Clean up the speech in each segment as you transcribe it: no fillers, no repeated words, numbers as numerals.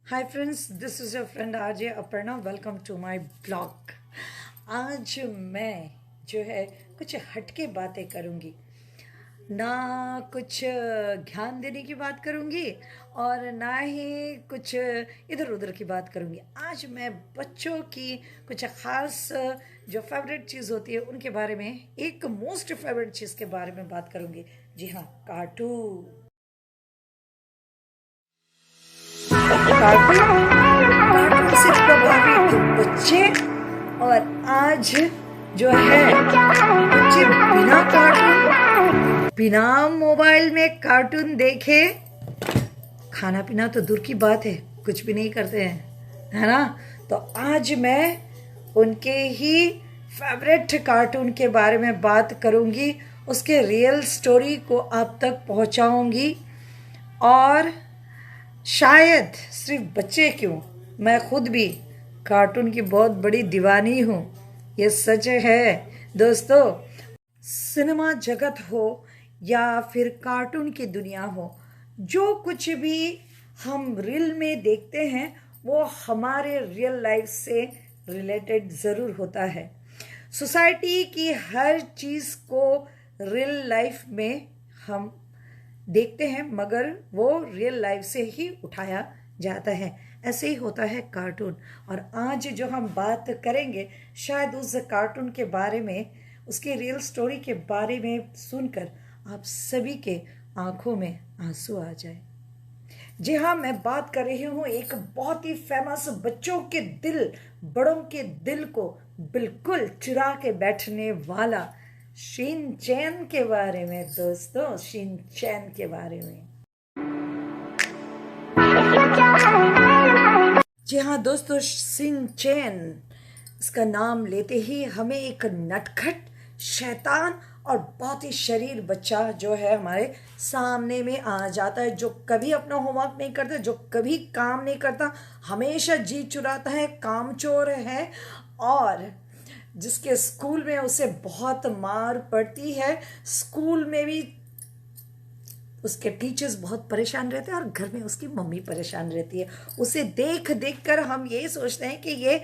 Hi friends, this is your friend RJ Aparna. Welcome to my blog. आज मैं जो है कुछ हटके बातें करूँगी, ना कुछ ज्ञान देने की बात करूँगी और ना ही कुछ इधर उधर की बात करूँगी। आज मैं बच्चों की कुछ ख़ास जो फेवरेट चीज़ होती है उनके बारे में, एक मोस्ट फेवरेट चीज़ के बारे में बात करूँगी। जी हाँ, कार्टून। कार्टून से प्रभावित बच्चे और आज जो है बच्चे बिना कार्टून, बिना मोबाइल में कार्टून देखे खाना पीना तो दूर की बात है, कुछ भी नहीं करते हैं, है ना। तो आज मैं उनके ही फेवरेट कार्टून के बारे में बात करूंगी, उसके रियल स्टोरी को आप तक पहुंचाऊंगी। और शायद सिर्फ बच्चे क्यों, मैं खुद भी कार्टून की बहुत बड़ी दीवानी हूँ। ये सच है दोस्तों। सिनेमा जगत हो या फिर कार्टून की दुनिया हो, जो कुछ भी हम रील में देखते हैं वो हमारे रियल लाइफ से रिलेटेड ज़रूर होता है। सोसाइटी की हर चीज़ को रियल लाइफ में हम देखते हैं, मगर वो रियल लाइफ से ही उठाया जाता है। ऐसे ही होता है कार्टून। और आज जो हम बात करेंगे, शायद उस कार्टून के बारे में, उसके रियल स्टोरी के बारे में सुनकर आप सभी के आंखों में आंसू आ जाए। जी हाँ, मैं बात कर रही हूँ एक बहुत ही फेमस, बच्चों के दिल, बड़ों के दिल को बिल्कुल चुरा के बैठने वाला शिनचैन के बारे में। दोस्तों, शिनचैन के बारे में। जी हाँ दोस्तों, शिनचैन, इसका नाम लेते ही हमें एक नटखट, शैतान और बहुत ही शरीर बच्चा जो है हमारे सामने में आ जाता है, जो कभी अपना होमवर्क नहीं करता, जो कभी काम नहीं करता, हमेशा जी चुराता है, कामचोर है, और जिसके स्कूल में उसे बहुत मार पड़ती है। स्कूल में भी उसके टीचर्स बहुत परेशान रहते हैं और घर में उसकी मम्मी परेशान रहती है। उसे देख देख कर हम यही सोचते हैं कि ये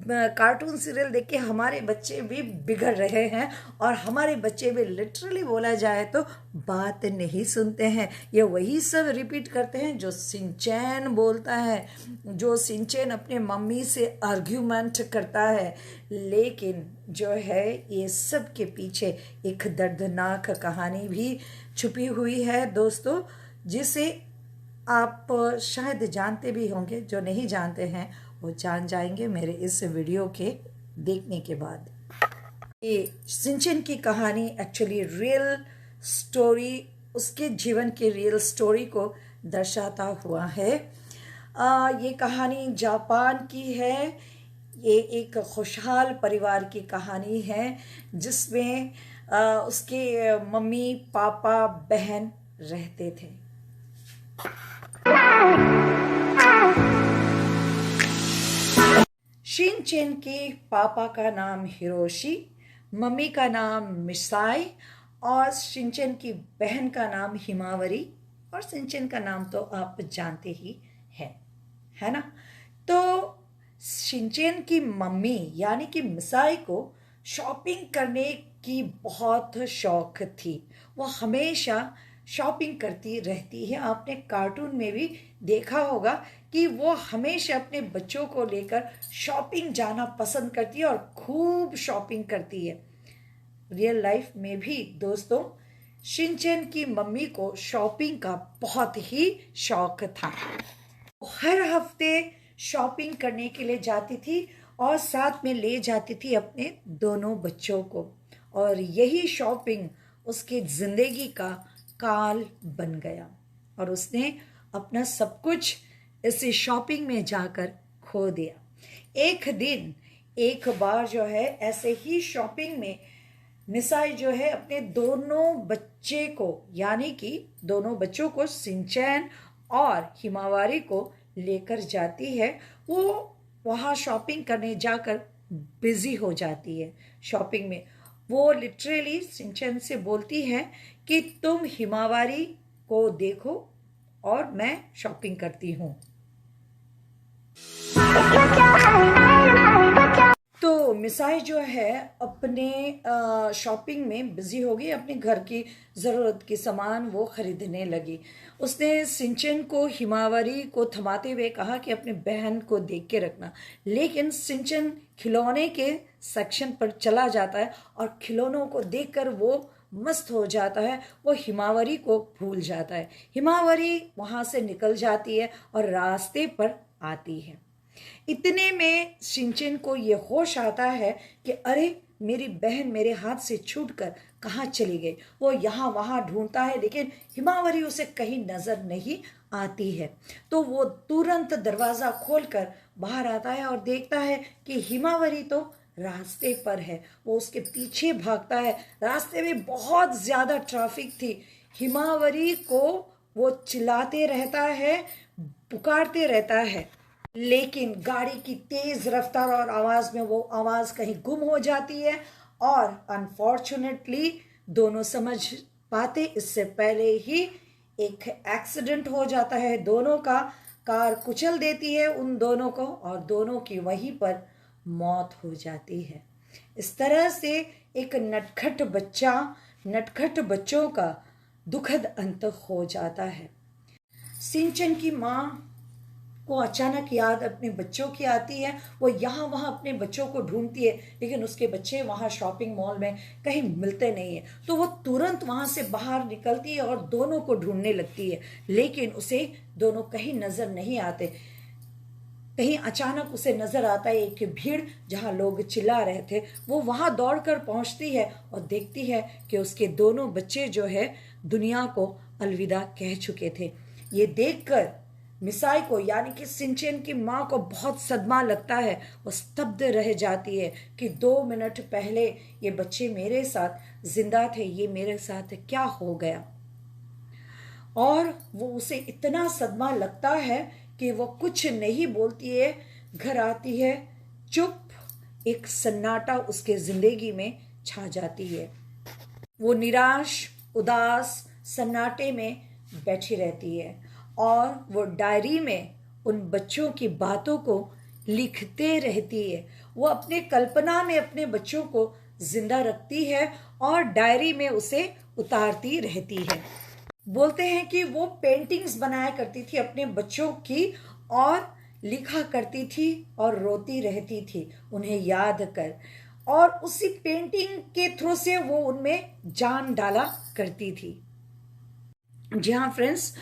कार्टून सीरियल देख के हमारे बच्चे भी बिगड़ रहे हैं, और हमारे बच्चे भी लिटरली बोला जाए तो बात नहीं सुनते हैं। ये वही सब रिपीट करते हैं जो शिनचैन बोलता है, जो शिनचैन अपने मम्मी से आर्ग्यूमेंट करता है। लेकिन जो है ये सब के पीछे एक दर्दनाक कहानी भी छुपी हुई है दोस्तों, जिसे आप शायद जानते भी होंगे। जो नहीं जानते हैं वो जान जाएंगे मेरे इस वीडियो के देखने के बाद। ये शिनचैन की कहानी एक्चुअली रियल स्टोरी, उसके जीवन के रियल स्टोरी को दर्शाता हुआ है। ये कहानी जापान की है। ये एक खुशहाल परिवार की कहानी है जिसमें उसके मम्मी, पापा, बहन रहते थे। शिनचैन के पापा का नाम हिरोशी, मम्मी का नाम मिसाई, और शिनचैन की बहन का नाम हिमावरी, और शिनचैन का नाम तो आप जानते ही हैं, है ना। तो शिनचैन की मम्मी यानी कि मिसाई को शॉपिंग करने की बहुत शौक थी। वो हमेशा शॉपिंग करती रहती है। आपने कार्टून में भी देखा होगा कि वो हमेशा अपने बच्चों को लेकर शॉपिंग जाना पसंद करती है और खूब शॉपिंग करती है। रियल लाइफ में भी दोस्तों, शिनचैन की मम्मी को शॉपिंग का बहुत ही शौक था। हर हफ्ते शॉपिंग करने के लिए जाती थी और साथ में ले जाती थी अपने दोनों बच्चों को, और यही शॉपिंग उसकी जिंदगी का काल बन गया, और उसने अपना सब कुछ इसी शॉपिंग में जाकर खो दिया। एक दिन, एक बार जो है ऐसे ही शॉपिंग में मिसाई जो है अपने दोनों बच्चे को, यानी कि दोनों बच्चों को, शिनचैन और हिमावारी को लेकर जाती है। वो वहाँ शॉपिंग करने जाकर बिजी हो जाती है शॉपिंग में। वो लिटरली शिनचैन से बोलती है कि तुम हिमावारी को देखो और मैं शॉपिंग करती हूँ। मिसाई जो है अपने शॉपिंग में बिजी हो गई, अपने घर की ज़रूरत की सामान वो खरीदने लगी। उसने सिंचन को, हिमावरी को थमाते हुए कहा कि अपनी बहन को देख के रखना, लेकिन सिंचन खिलौने के सेक्शन पर चला जाता है और खिलौनों को देखकर वो मस्त हो जाता है, वो हिमावरी को भूल जाता है। हिमावरी वहाँ से निकल जाती है और रास्ते पर आती है। इतने में सिंचन को ये होश आता है कि अरे मेरी बहन मेरे हाथ से छूटकर कहाँ चली गई। वो यहाँ वहाँ ढूंढता है, लेकिन हिमावरी उसे कहीं नजर नहीं आती है। तो वो तुरंत दरवाजा खोलकर बाहर आता है और देखता है कि हिमावरी तो रास्ते पर है। वो उसके पीछे भागता है। रास्ते में बहुत ज्यादा ट्रैफिक थी। हिमावरी को वो चिल्लाते रहता है, पुकारते रहता है, लेकिन गाड़ी की तेज रफ्तार और आवाज में वो आवाज कहीं गुम हो जाती है और अनफॉर्चुनेटली दोनों समझ पाते इससे पहले ही एक एक्सीडेंट हो जाता है दोनों का। कार कुचल देती है उन दोनों को और दोनों की वहीं पर मौत हो जाती है। इस तरह से एक नटखट बच्चों का दुखद अंत हो जाता है। सिंचन की माँ को अचानक याद अपने बच्चों की आती है। वो यहाँ वहाँ अपने बच्चों को ढूंढती है, लेकिन उसके बच्चे वहाँ शॉपिंग मॉल में कहीं मिलते नहीं है। तो वो तुरंत वहाँ से बाहर निकलती है और दोनों को ढूंढने लगती है, लेकिन उसे दोनों कहीं नजर नहीं आते। कहीं अचानक उसे नजर आता है एक भीड़ जहाँ लोग चिल्ला रहे थे। वो वहाँ दौड़कर पहुँचती है और देखती है कि उसके दोनों बच्चे जो है दुनिया को अलविदा कह चुके थे। ये देखकर मिसाई को, यानी कि सिंचन की माँ को बहुत सदमा लगता है। वो स्तब्ध रह जाती है कि 2 मिनट पहले ये बच्चे मेरे साथ जिंदा थे, ये मेरे साथ क्या हो गया। और वो उसे इतना सदमा लगता है कि वो कुछ नहीं बोलती है। घर आती है चुप, एक सन्नाटा उसके जिंदगी में छा जाती है। वो निराश, उदास सन्नाटे में बैठी रहती है और वो डायरी में उन बच्चों की बातों को लिखते रहती है। वो अपने कल्पना में अपने बच्चों को जिंदा रखती है और डायरी में उसे उतारती रहती है। बोलते हैं कि वो पेंटिंग्स बनाया करती थी अपने बच्चों की और लिखा करती थी और रोती रहती थी उन्हें याद कर, और उसी पेंटिंग के थ्रू से वो उनमें जान डाला करती थी। जी हाँ फ्रेंड्स,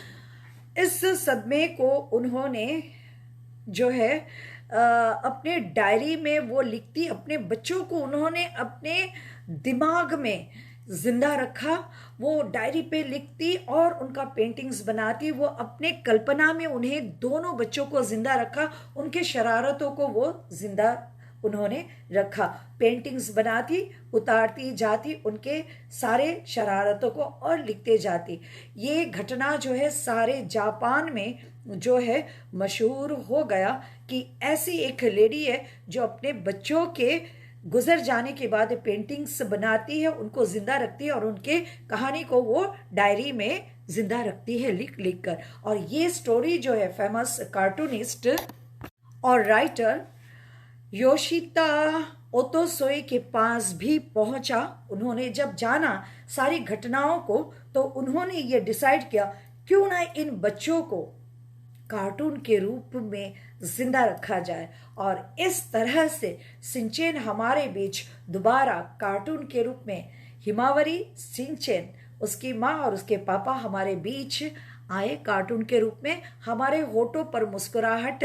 इस सदमे को उन्होंने जो है अपने डायरी में वो लिखती, अपने बच्चों को उन्होंने अपने दिमाग में जिंदा रखा। वो डायरी पे लिखती और उनका पेंटिंग्स बनाती। वो अपने कल्पना में उन्हें दोनों बच्चों को जिंदा रखा, उनके शरारतों को वो जिंदा उन्होंने रखा। पेंटिंग्स बनाती, उतारती जाती उनके सारे शरारतों को और लिखते जाती। ये घटना जो है सारे जापान में जो है मशहूर हो गया कि ऐसी एक लेडी है जो अपने बच्चों के गुजर जाने के बाद पेंटिंग्स बनाती है, उनको जिंदा रखती है और उनके कहानी को वो डायरी में जिंदा रखती है लिख लिख कर। और ये स्टोरी जो है फेमस कार्टूनिस्ट और राइटर योशिता ओतोसोई के पास भी पहुंचा। उन्होंने जब जाना सारी घटनाओं को, तो उन्होंने ये डिसाइड किया क्यों ना इन बच्चों को कार्टून के रूप में जिंदा रखा जाए। और इस तरह से सिंचेन हमारे बीच दोबारा कार्टून के रूप में, हिमावरी, सिंचेन, उसकी माँ और उसके पापा हमारे बीच आए कार्टून के रूप में। हमारे होठों पर मुस्कुराहट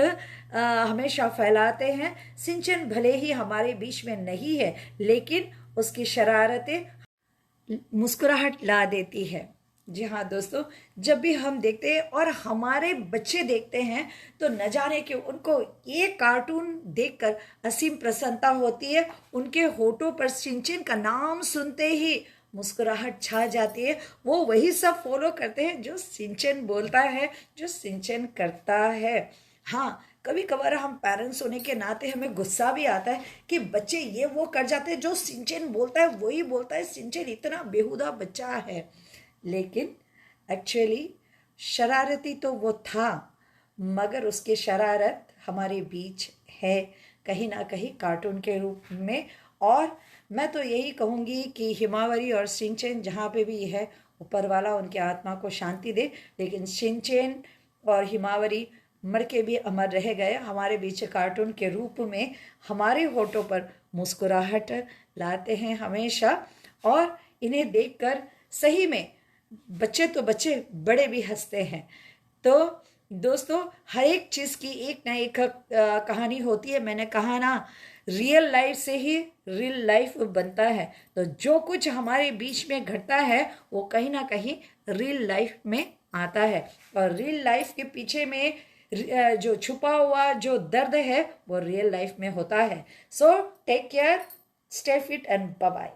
हमेशा फैलाते हैं। सिंचन भले ही हमारे बीच में नहीं है, लेकिन उसकी शरारतें मुस्कुराहट ला देती है। जी हाँ दोस्तों, जब भी हम देखते हैं और हमारे बच्चे देखते हैं तो न जाने क्यों उनको ये कार्टून देखकर असीम प्रसन्नता होती है। उनके होठों पर सिंचन का नाम सुनते ही मुस्कुराहट छा जाती है। वो वही सब फॉलो करते हैं जो सिंचन बोलता है, जो सिंचन करता है। हाँ, कभी कभार हम पेरेंट्स होने के नाते हमें गुस्सा भी आता है कि बच्चे ये वो कर जाते हैं, जो सिंचन बोलता है वही बोलता है, सिंचन इतना बेहुदा बच्चा है। लेकिन एक्चुअली शरारती तो वो था, मगर उसकी शरारत हमारे बीच है कहीं ना कहीं कार्टून के रूप में। और मैं तो यही कहूँगी कि हिमावरी और शिनचैन जहाँ पे भी है, ऊपर वाला उनकी आत्मा को शांति दे। लेकिन शिनचैन और हिमावरी मर के भी अमर रह गए हमारे बीच कार्टून के रूप में, हमारे होठों पर मुस्कुराहट लाते हैं हमेशा। और इन्हें देखकर सही में बच्चे तो बच्चे, बड़े भी हंसते हैं। तो दोस्तों, हर एक चीज़ की एक ना एक कहानी होती है। मैंने कहा ना, रियल लाइफ से ही रियल लाइफ बनता है। तो जो कुछ हमारे बीच में घटता है वो कहीं ना कहीं रियल लाइफ में आता है। और रियल लाइफ के पीछे में जो छुपा हुआ जो दर्द है वो रियल लाइफ में होता है। So take care, stay fit and bye bye.